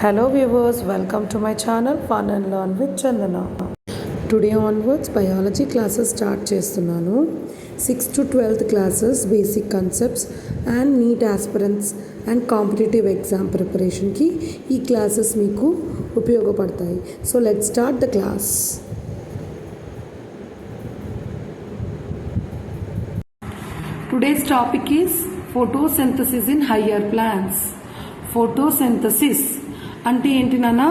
Hello viewers, welcome to my channel Fun and Learn with Chandana. Today onwards biology classes start చేస్తున్నాను. 6th to 12th classes basic concepts and NEET aspirants and competitive exam preparation కి ఈ classes మీకు ఉపయోగపడతాయి. So let's start the class. Today's topic is photosynthesis in higher plants. Photosynthesis అంటే ఏంటి నాన్న?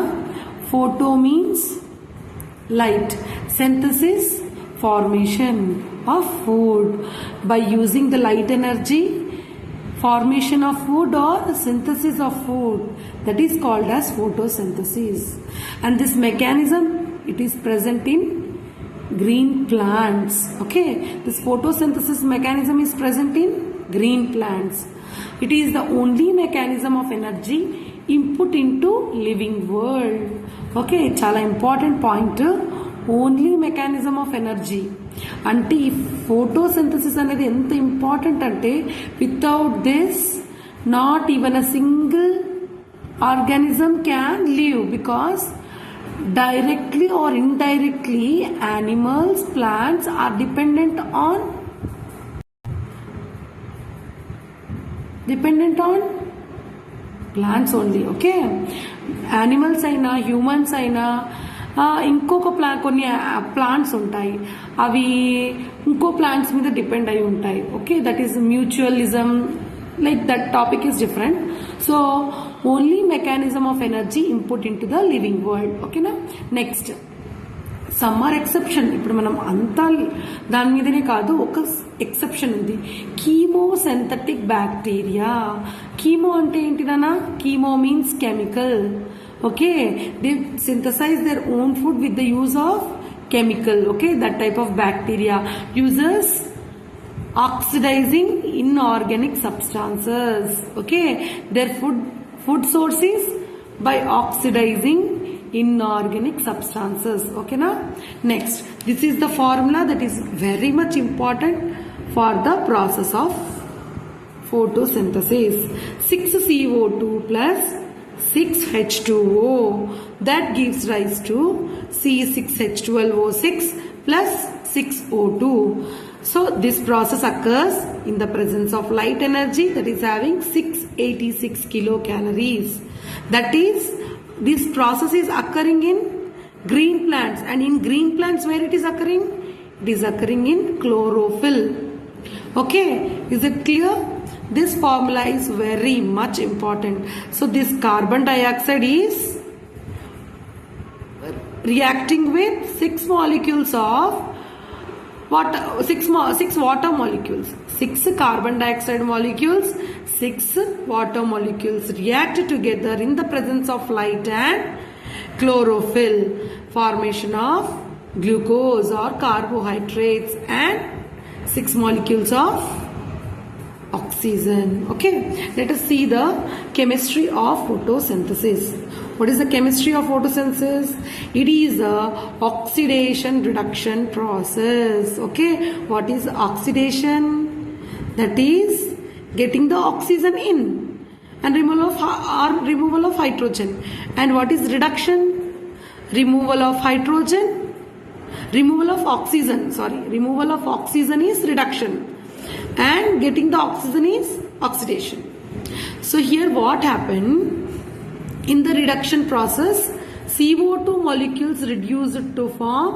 Photo means light, synthesis formation of food by using the light energy, formation of food or synthesis of food, that is called as photosynthesis. And this mechanism, it is present in green plants. Okay, this photosynthesis mechanism is present in green plants. It is the only mechanism of energy input into living world. Okay, చాలా important point, only mechanism of energy. అంటే ఈ photosynthesis అనేది ఎంత important అంటే without this not even a single organism can live, because directly or indirectly animals, plants are dependent on plants only. Okay, animals అయినా humans అయినా ఇంకొక కొన్ని plants ఉంటాయి, అవి ఇంకో ప్లాంట్స్ మీద డిపెండ్ అయి ఉంటాయి. Okay, that is mutualism, like that topic is different. So only mechanism of energy input into the living world. Okay na? Next, some are exception. ఇప్పుడు మనం అంతా దాని మీదనే కాదు, ఒక ఎక్సెప్షన్ ఉంది, కీమోసింథటిక్ బ్యాక్టీరియా. కీమో అంటే ఏంటిదన్నా? Chemo means chemical. Okay, they synthesise their own food with the use of chemical. Okay, that type of bacteria uses oxidizing inorganic substances. Okay, their food source is by oxidizing inorganic substances. Okay na? Next, this is the formula that is very much important for the process of photosynthesis. 6CO2 plus 6H2O, that gives rise to C6H12O6 plus 6O2. So this process occurs in the presence of light energy, that is having 686 kilocalories. That is, this process is occurring in green plants, and in green plants where it is occurring? It is occurring in chlorophyll. Okay, is it clear? This formula is very much important. So this carbon dioxide is reacting with 6 molecules of water, 6 water molecules, 6 carbon dioxide molecules, 6 water molecules react together in the presence of light and chlorophyll, formation of glucose or carbohydrates, and 6 molecules of oxygen. Okay, let us see the chemistry of photosynthesis. What is the chemistry of photosynthesis? It is a oxidation reduction process. Okay, what is oxidation? That is getting the oxygen in and removal of hydrogen. And what is reduction? Removal of hydrogen, removal of oxygen. Removal of oxygen is reduction, and getting the oxygen is oxidation. So here what happened? In the reduction process, CO2 molecules reduced to form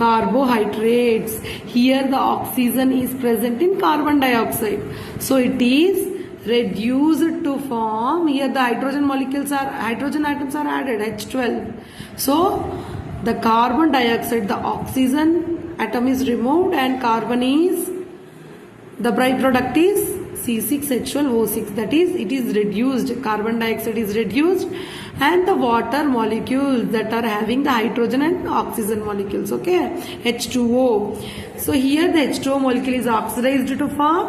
carbohydrates. Here the oxygen is present in carbon dioxide, so it is reduced to form, here the hydrogen atoms are added, H12. So the carbon dioxide, the oxygen atom is removed, and carbon is, the byproduct is C6H12O6, that is, it is reduced, carbon dioxide is reduced, and the water molecules that are having the hydrogen and oxygen molecules. Okay, H2O. So here the H2O molecule is oxidized to form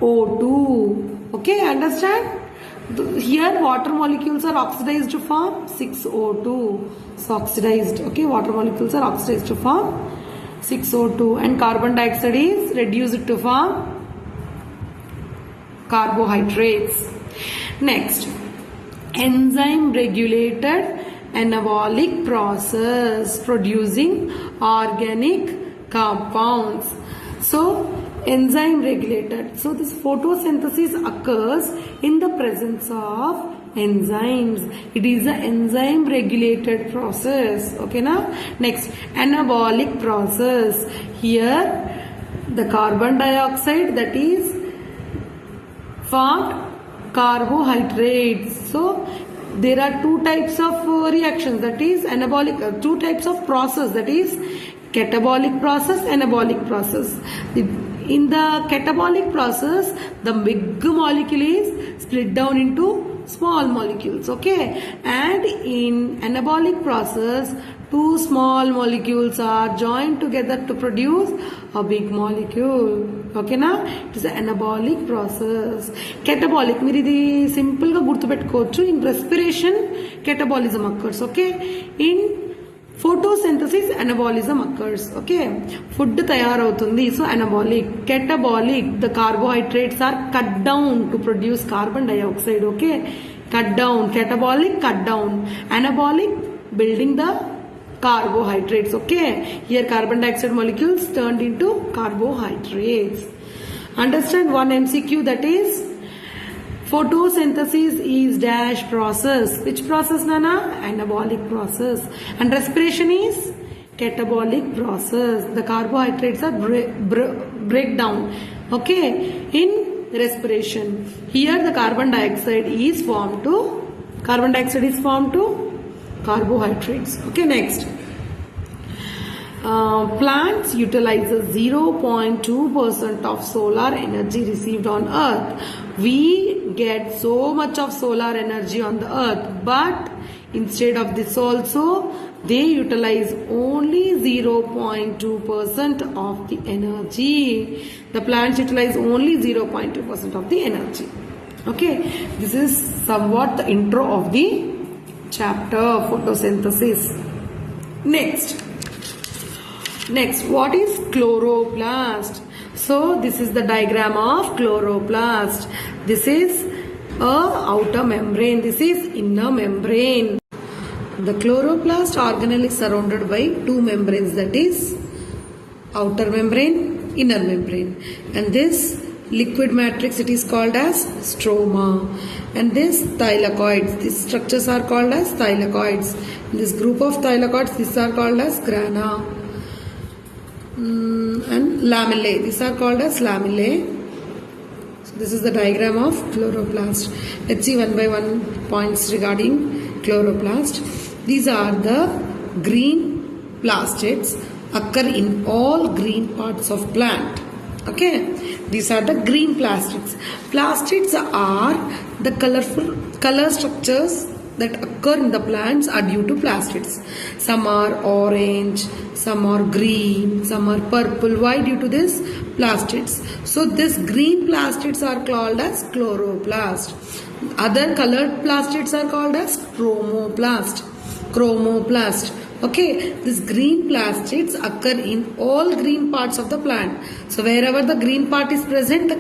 O2. Okay, understand? Here water molecules are oxidized to form 6O2. So oxidized. Okay, water molecules are oxidized to form 6O2, and carbon dioxide is reduced to form carbohydrates. Next, enzyme regulated anabolic process producing organic compounds. So enzyme regulated. So this photosynthesis occurs in the presence of enzymes. It is an enzyme regulated process. Okay now. Next, anabolic process. Here the carbon dioxide that is formed carbohydrates. So there are two types of reactions, that is anabolic, two types of process, that is catabolic process, anabolic process. In the catabolic process, the big molecule is split down into small molecules, okay, and in anabolic process, two small molecules are joined together to produce a big molecule. Okay na, it is an anabolic process. Catabolic మీరు ఇది simple గా గుర్తుపెట్టుకోవచ్చు. In respiration catabolism occurs, okay, in photosynthesis anabolism occurs, okay. Food తయారవుతుంది, so anabolic. Catabolic, the carbohydrates are cut down to produce carbon dioxide, okay, cut down. Catabolic, cut down. Anabolic, building the carbohydrates, okay. Here carbon dioxide molecules turned into carbohydrates. Understand one MCQ, that is photosynthesis is dash process. Which process nana? Anabolic process. And respiration is catabolic process. The carbohydrates are break down, okay, in respiration. Here the carbon dioxide is formed to carbohydrates. Okay, next. Plants utilizes 0.2% of solar energy received on earth. We get so much of solar energy on the earth, but instead of this also they utilize only 0.2% of the energy. The plants utilize only 0.2% of the energy. Okay, this is somewhat the intro of the chapter photosynthesis. Next, what is chloroplast? So this is the diagram of chloroplast. This is a outer membrane, this is inner membrane. The chloroplast organelle is surrounded by two membranes, that is outer membrane, inner membrane, and this liquid matrix, it is called as stroma, and this thylakoids, these structures are called as thylakoids. This group of thylakoids, these are called as grana, and lamellae, these are called as lamellae. So this is the diagram of chloroplast. Let's see one by one points regarding chloroplast. These are the green plastids, occur in all green parts of plant. Okay, these are the green plastids. Plastids are the color structures that occur in the plants are due to plastids. Some are orange, some are green, some are purple. Why? Due to this plastids. So this green plastids are called as chloroplast. Other colored plastids are called as chromoplast. Okay, these green plastids occur in all green parts of the plant. So wherever the green part is present, the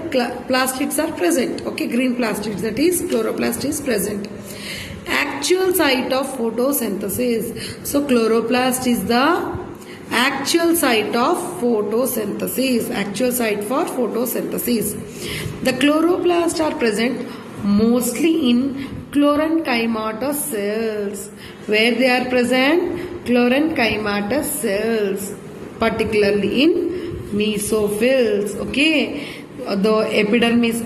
plastids are present. Okay, green plastids, that is chloroplast is present. Actual site of photosynthesis. So chloroplast is the actual site of photosynthesis. Actual site for photosynthesis. The chloroplasts are present mostly in chlorenchymatous cells. Where they are present? Chlorenchymatous cells, particularly in mesophils. Okay, the epidermis,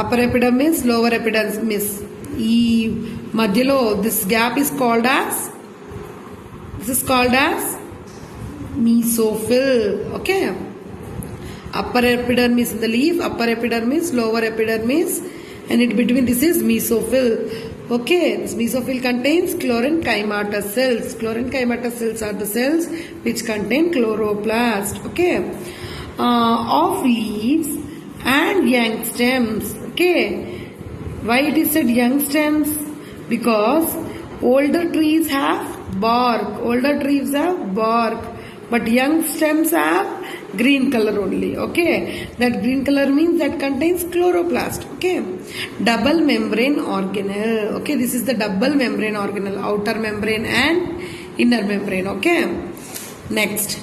upper epidermis, lower epidermis. ఈ మధ్యలో this gap is called as mesophil. Okay, upper epidermis in the leaf, upper epidermis, lower epidermis, and in between this is mesophil. Okay, this mesophil contains chlorenchymatous cells. Chlorenchymatous cells are the cells which contain chloroplast. Okay, of leaves and young stems. Okay, why it is said young stems? Because older trees have bark. But young stems have green color only. Okay, that green color means that contains chloroplast. Okay, double membrane organelle. Okay, this is the double membrane organelle, outer membrane and inner membrane. Okay, next,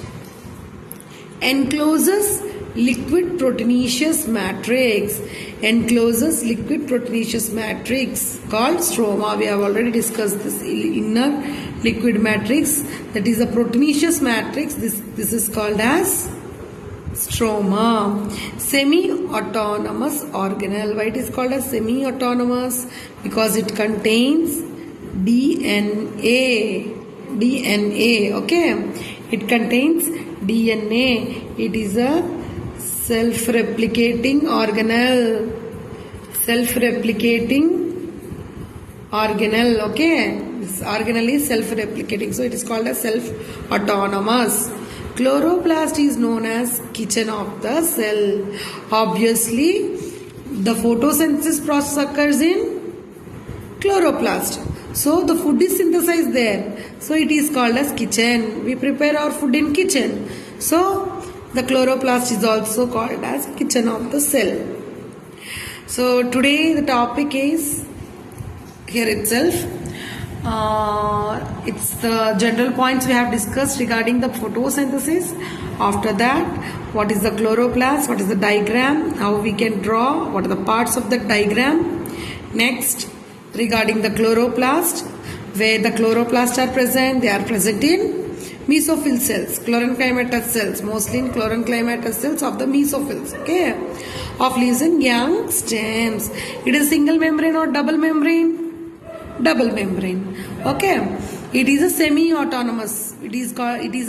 encloses liquid proteinaceous matrix. Encloses liquid proteinaceous matrix called stroma. We have already discussed this inner liquid matrix, that is a proteinaceous matrix. This is called as stroma. Semi-autonomous organelle. Why it is called as semi-autonomous? Because it contains DNA. Okay, it contains DNA. It is a self-replicating organelle. Okay, this organelle is self-replicating, so it is called as self-autonomous. Chloroplast is known as kitchen of the cell. Obviously, the photosynthesis process occurs in chloroplast. So the food is synthesized there. So it is called as kitchen. We prepare our food in kitchen. So the chloroplast is also called as kitchen of the cell. So today the topic is here itself. It's the general points we have discussed regarding the photosynthesis. After that, what is the chloroplast, what is the diagram, how we can draw, what are the parts of the diagram. Next, regarding the chloroplast, where the chloroplasts are present, they are present in mesophyll cells, chlorenchymatous cells, mostly in chlorenchymatous cells of the mesophills, okay, of leaves and young stems. It is single membrane or double membrane? Double membrane. Okay, it is a semi-autonomous. It is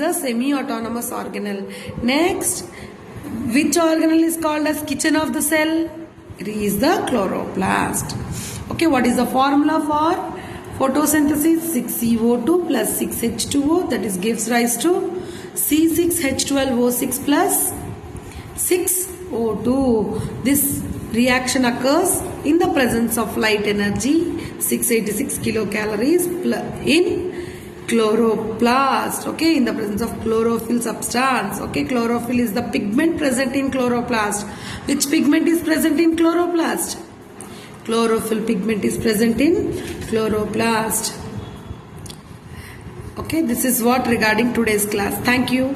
a semi-autonomous organelle. Next, which organelle is called as kitchen of the cell? It is the chloroplast. Okay, what is the formula for photosynthesis? 6CO2 plus 6H2O, that is gives rise to C6H12O6 plus 6O2. This reaction occurs in the presence of light energy, 686 kilocalories in chloroplast. Okay, in the presence of chlorophyll substance. Okay, chlorophyll is the pigment present in chloroplast. Which pigment is present in chloroplast? Chlorophyll pigment is present in chloroplast. Okay, this is what regarding today's class. Thank you.